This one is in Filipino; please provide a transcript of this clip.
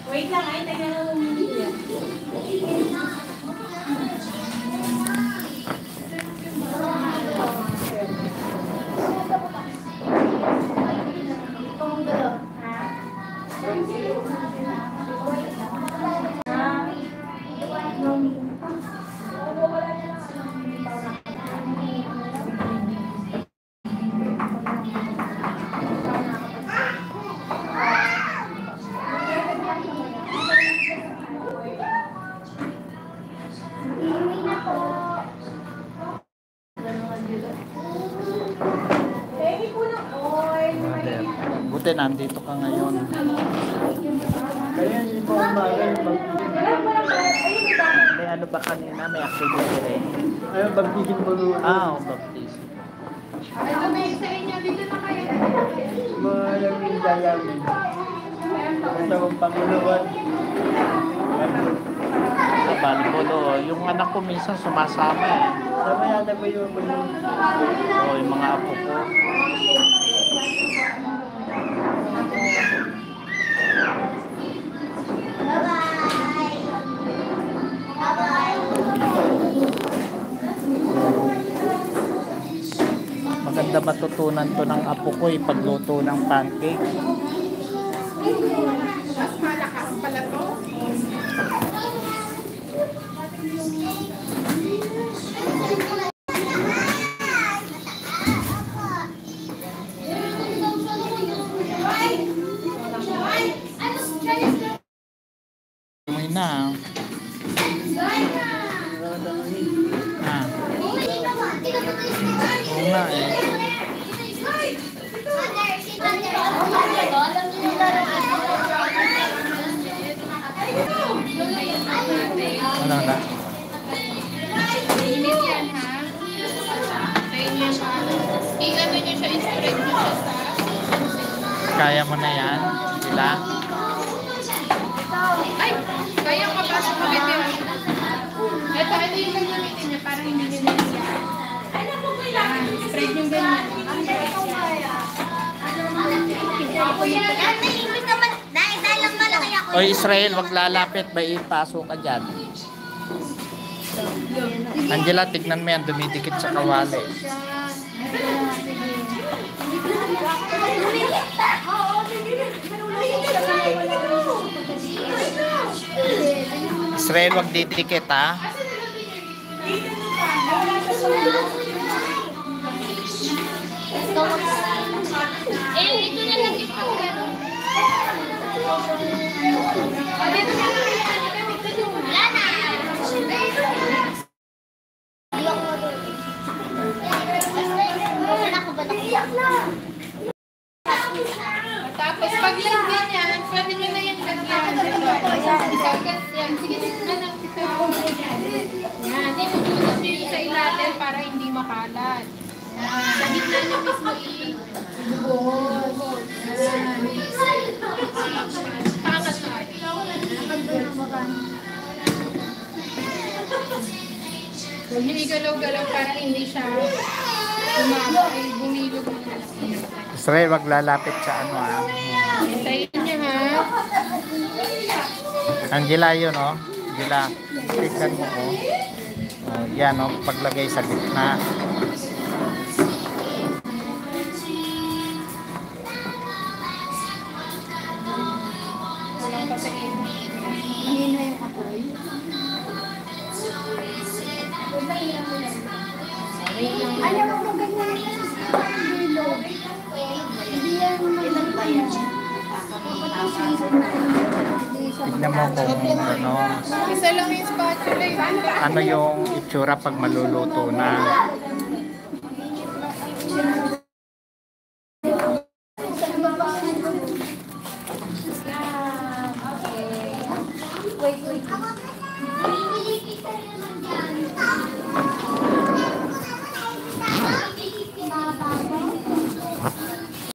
Wait lang, ay, tayo na lang. Buti nandito ka ngayon. Kaya hindi po umagal. May ano ba kanina? May activity rin. Ayaw, baptisin po doon. Baptism. Maraming gagawin. Sa mga Panginoon. Bali po yung anak ko minsan sumasama eh. Sama yata ba yung Yung mga apo ko. Maganda matutunan to ng apo ko pagluto ng pancake. Mas malakas pala to. Umuwi na. Oo nga eh. Ano na? Init yan ha. Tayo niya siya. I-ano niyo siya, i-spread niyo siya sa... Kaya mo na yan? Sila? Ay! Kaya ko ba sa pagkita yun? Ito yung gagamitin niya para hindi niya niya. Spread yung ganyan. Oy Israel, wag lalapit. May ipasok ka dyan. Angela, tignan mo yan. Dumidikit sa kawali. Israel, wag didikit ha. Dito na lang ito. Tapos pag lagyan yan, pwede nyo na yan lagyan. Isagat yan. Sige, anak, yan, ipupunan nyo sa ilalim para hindi makalat. Sa gitna nyo mismo i-buhos. Pangat na. Huwag nyo igalaw-galaw para hindi siya bumilog ng malaki. Israel, wag lalapit sa ano ha. Hintayin niya ha. Angela yun oh. Angela, tignan mo oh. Yan oh, paglagay sa gitna. Walang pasakin. Mahina yung apoy. Ayaw mo ganyan. Hindi yan ilan pa yan. Tignan mo kung ano. Isa lang yung spatula. Ano yung itsura pag maluluto na. Wait.